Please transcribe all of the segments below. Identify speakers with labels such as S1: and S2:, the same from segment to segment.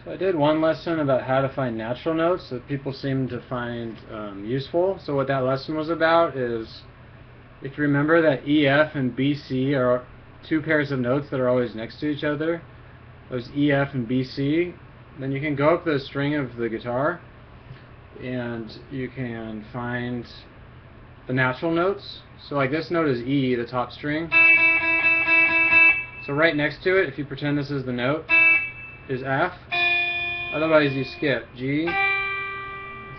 S1: So I did one lesson about how to find natural notes that people seem to find useful. So what that lesson was about is, if you remember that E, F, and B, C are two pairs of notes that are always next to each other, those E, F, and B, C, then you can go up the string of the guitar and you can find the natural notes. So like this note is E, the top string. So right next to it, if you pretend this is the note, is F. Otherwise you skip G.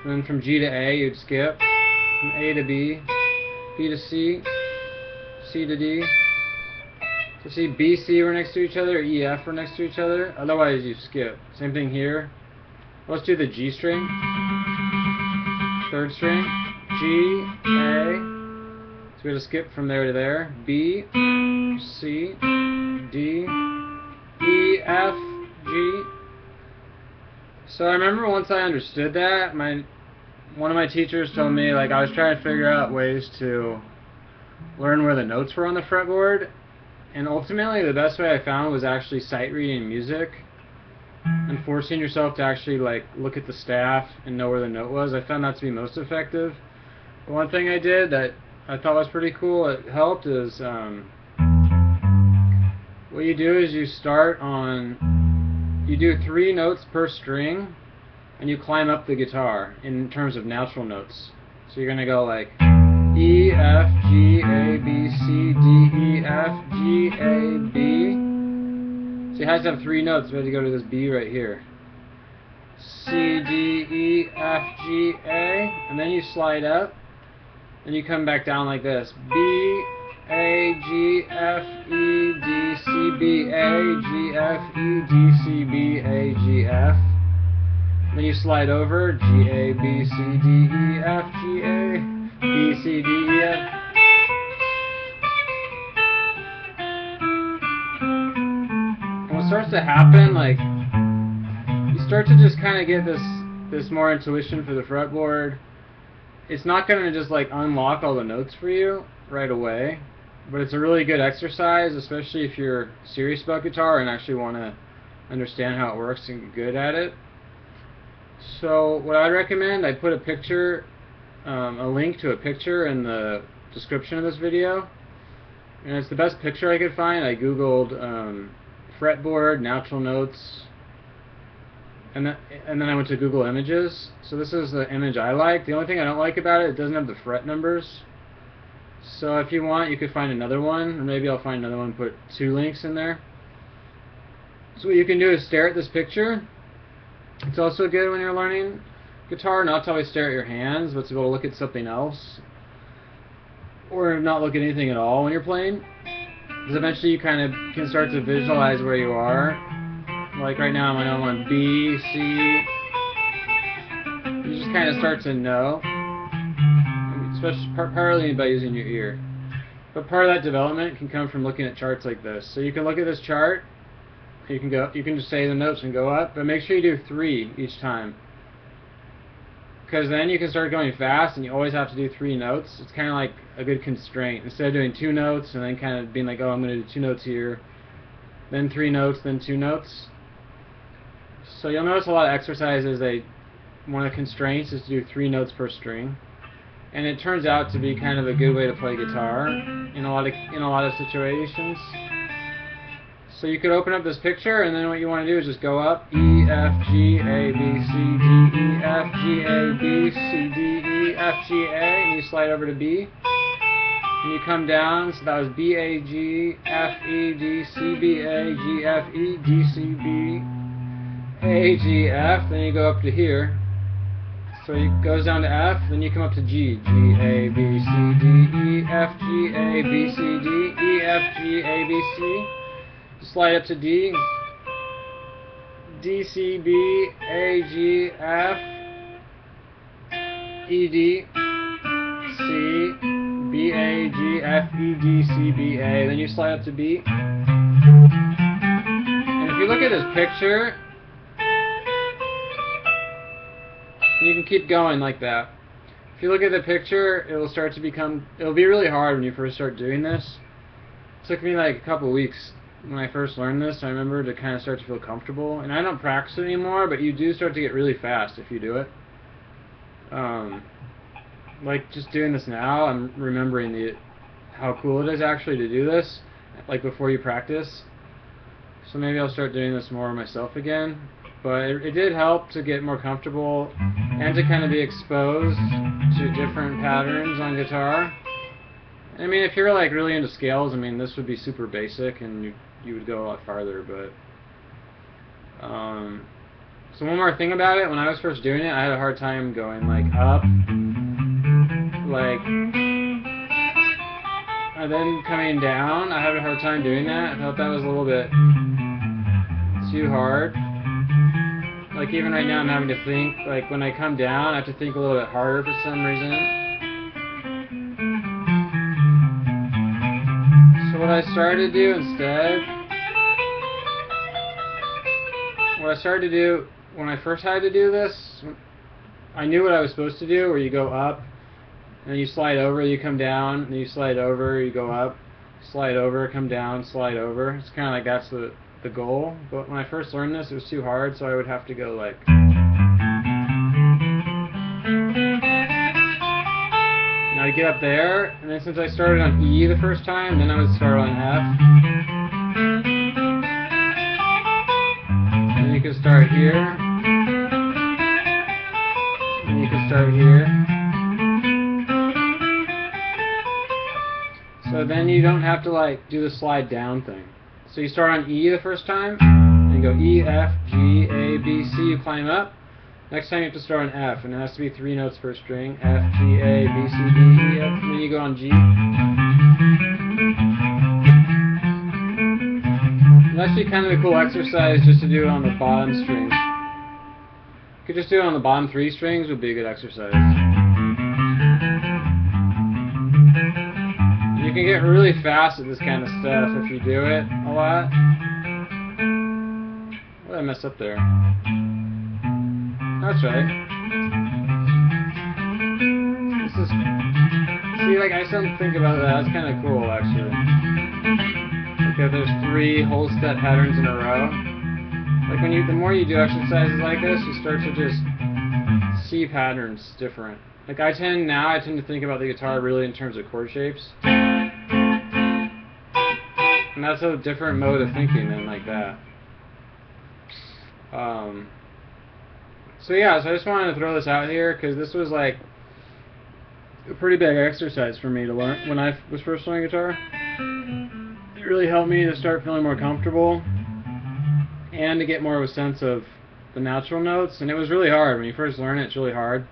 S1: Then from G to A you'd skip. From A to B, B to C, C to D. So see, B, C were next to each other, E, F were next to each other. Otherwise you skip. Same thing here. Let's do the G string. Third string. G, A. So we have to skip from there to there. B, C, D, E, F, G. So I remember once I understood that, one of my teachers told me, like, I was trying to figure out ways to learn where the notes were on the fretboard, and ultimately the best way I found was actually sight reading music and forcing yourself to actually like look at the staff and know where the note was. I found that to be most effective. But one thing I did that I thought was pretty cool, it helped, is what you do is you do 3 notes per string and you climb up the guitar in terms of natural notes. So you're going to go like E, F, G, A, B, C, D, E, F, G, A, B. So you have to have 3 notes. We have to go to this B right here. C, D, E, F, G, A. And then you slide up. Then you come back down like this. B, A, G, F, E, D, C, B, A, G, F, E, D, C, B, A, G, F. Then you slide over. G, A, B, C, D, E, F, G, A, B, C, D, E, F. And what starts to happen, like, you start to just kind of get this more intuition for the fretboard. It's not going to just like unlock all the notes for you right away, but it's a really good exercise, especially if you're serious about guitar and actually want to understand how it works and get good at it. So what I'd recommend, I put a picture, a link to a picture in the description of this video, and it's the best picture I could find. I googled fretboard natural notes, and then I went to Google Images. So this is the image I like. The only thing I don't like about it, it doesn't have the fret numbers. So if you want, you could find another one, or maybe I'll find another one and put 2 links in there. So what you can do is stare at this picture. It's also good when you're learning guitar not to always stare at your hands, but to be able to look at something else, or not look at anything at all when you're playing, because eventually you kind of can start to visualize where you are. Like right now I'm on B, C. You just kind of start to know, especially partly by using your ear. But part of that development can come from looking at charts like this. So you can look at this chart. You can just say the notes and go up, but make sure you do 3 each time, because then you can start going fast and you always have to do 3 notes. It's kind of like a good constraint. Instead of doing 2 notes and then kind of being like, oh, I'm going to do 2 notes here, then 3 notes, then 2 notes. So you'll notice a lot of exercises, one of the constraints is to do 3 notes per string, and it turns out to be kind of a good way to play guitar in a lot of situations. So you could open up this picture, and then what you want to do is just go up E, F, G, A, B, C, D, E, F, G, A, B, C, D, E, F, G, A, and you slide over to B, and you come down. So that was B, A, G, F, E, D, C, B, A, G, F, E, D, C, B, A, G, F. Then you go up to here. So it goes down to F, then you come up to G. G, A, B, C, D, E, F, G, A, B, C, D, E, F, G, A, B, C. Slide up to D. D, C, B, A, G, F, E, D, C, B, A, G, F, E, D, C, B, A. Then you slide up to B. And if you look at this picture, you can keep going like that. If you look at the picture, it'll be really hard when you first start doing this. It took me like a couple weeks when I first learned this, I remember to kind of start to feel comfortable. And I don't practice it anymore, but you do start to get really fast if you do it. Like just doing this now, I'm remembering how cool it is actually to do this, like before you practice. So maybe I'll start doing this more myself again. But it did help to get more comfortable and to kind of be exposed to different patterns on guitar. I mean, if you're like really into scales, I mean, this would be super basic and you would go a lot farther. But so one more thing about it, when I was first doing it, I had a hard time going like up, like, and then coming down. I had a hard time doing that. I thought that was a little bit too hard. Like even right now I'm having to think, like when I come down I have to think a little bit harder for some reason. So what I started to do instead, when I first had to do this, I knew what I was supposed to do, where you go up and then you slide over, you come down, and then you slide over, you go up, slide over, come down, slide over. It's kind of like that's the goal. But when I first learned this, it was too hard, so I would have to go like, now I get up there, and then since I started on E the first time, then I would start on F, and you can start here, and you can start here. So then you don't have to like do the slide down thing. So you start on E the first time, and you go E, F, G, A, B, C, you climb up. Next time you have to start on F, and it has to be 3 notes per string. F, G, A, B, C, D, E, F, and then you go on G. It's actually kind of a cool exercise just to do it on the bottom strings. You could just do it on the bottom 3 strings, would be a good exercise. You can get really fast at this kind of stuff if you do it a lot. What did I mess up there? That's right. This is... See, like, I just don't think about that. That's kind of cool, actually. Like, if there's 3 whole step patterns in a row. Like, the more you do exercises like this, you start to just see patterns different. Like, I tend to think about the guitar really in terms of chord shapes. And that's a different mode of thinking than like that. So yeah, so I just wanted to throw this out here because this was like a pretty big exercise for me to learn when I was first learning guitar. It really helped me to start feeling more comfortable and to get more of a sense of the natural notes. And it was really hard. When you first learn it, it's really hard.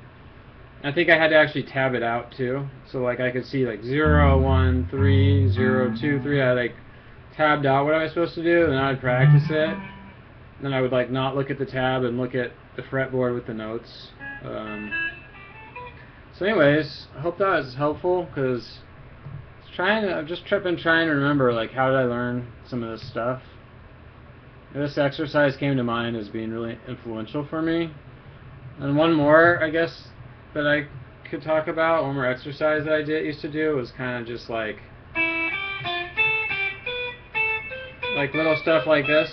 S1: I think I had to actually tab it out too. So like I could see like 0, 1, 3, 0, 2, 3. I like tabbed out what I was supposed to do, and then I'd practice it. Then I would like not look at the tab and look at the fretboard with the notes. So anyways, I hope that was helpful because I've just been trying to remember like how did I learn some of this stuff. And this exercise came to mind as being really influential for me. And one more, I guess, that I could talk about, one more exercise that I used to do was kind of just like little stuff like this.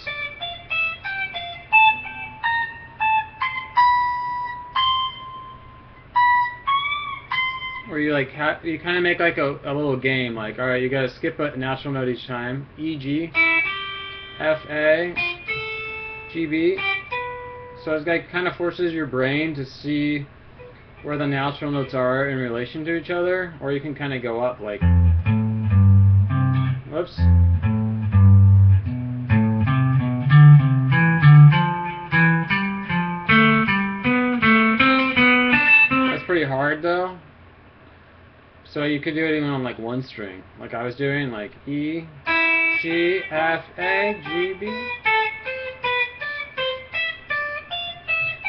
S1: Where you like you kind of make like a little game, like alright, you gotta skip a natural note each time. E, G, F, A, G, B. So it's like kind of forces your brain to see where the natural notes are in relation to each other, or you can kind of go up like, whoops. That's pretty hard though. So you could do it even on like one string, like I was doing, like E, G, F, A, G, B.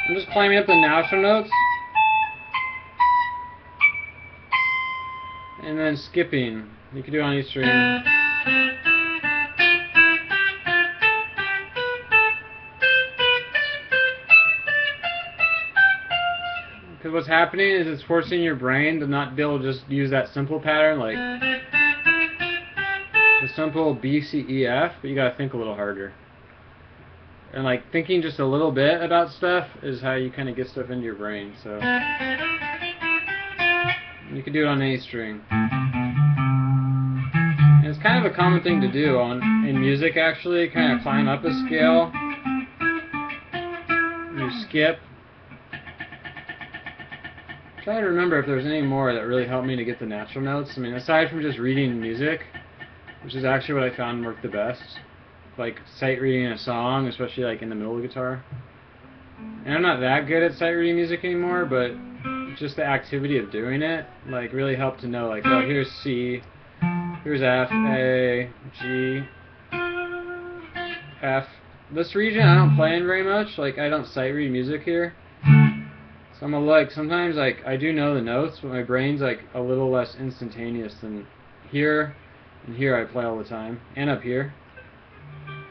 S1: I'm just climbing up the natural notes and then skipping. You can do it on each string. Because what's happening is it's forcing your brain to not be able to just use that simple pattern, like the simple B, C, E, F, but you gotta think a little harder. And like thinking just a little bit about stuff is how you kind of get stuff into your brain. So you can do it on any string. And it's kind of a common thing to do in music actually, kind of climb up a scale. You skip. I'm trying to remember if there's any more that really helped me to get the natural notes. I mean, aside from just reading music, which is actually what I found worked the best. Like sight reading a song, especially like in the middle of the guitar. And I'm not that good at sight reading music anymore, but just the activity of doing it like really helped to know like, oh, here's C, here's F, A, G, F. This region I don't play in very much. Like I don't sight read music here. So I'm like sometimes like I do know the notes, but my brain's like a little less instantaneous than here. And here I play all the time, and up here.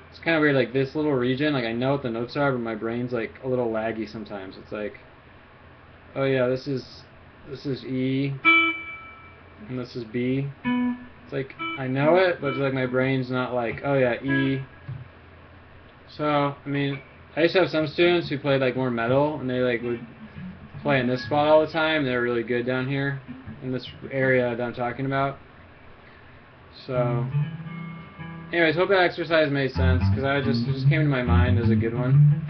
S1: It's kind of weird, like this little region, like I know what the notes are, but my brain's like a little laggy sometimes. It's like, oh yeah, this is E, and this is B. It's like, I know it, but it's like my brain's not like, oh yeah, E. So, I mean, I used to have some students who played like more metal, and they like would play in this spot all the time. They're really good down here, in this area that I'm talking about. So, anyways, hope that exercise made sense, because it just came to my mind as a good one.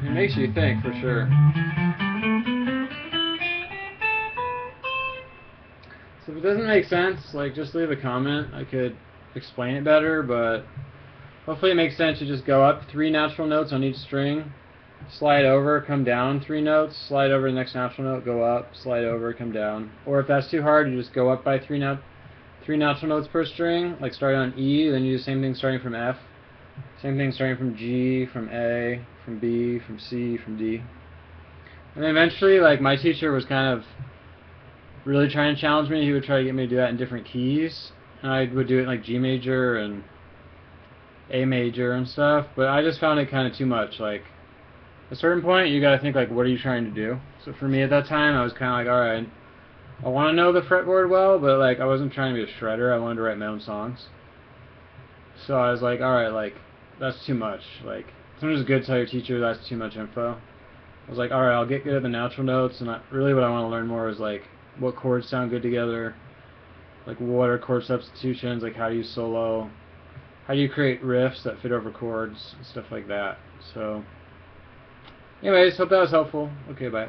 S1: It makes you think, for sure. So if it doesn't make sense, like, just leave a comment. I could explain it better, but hopefully it makes sense. You just go up 3 natural notes on each string, slide over, come down 3 notes, slide over the next natural note, go up, slide over, come down. Or if that's too hard, you just go up by 3 natural notes per string, like starting on E, then you do the same thing starting from F, same thing starting from G, from A, from B, from C, from D. And then eventually, like, my teacher was kind of really trying to challenge me. He would try to get me to do that in different keys, and I would do it in like G major and A major and stuff, but I just found it kind of too much. Like, at a certain point, you gotta think, like, what are you trying to do? So for me at that time, I was kind of like, alright, I want to know the fretboard well, but like, I wasn't trying to be a shredder. I wanted to write my own songs. So I was like, alright, like, that's too much. Like, sometimes it's good to tell your teacher that's too much info. I was like, alright, I'll get good at the natural notes, and really what I want to learn more is like, what chords sound good together, like what are chord substitutions, like how do you solo, how do you create riffs that fit over chords, and stuff like that. So anyways, hope that was helpful. Okay, bye.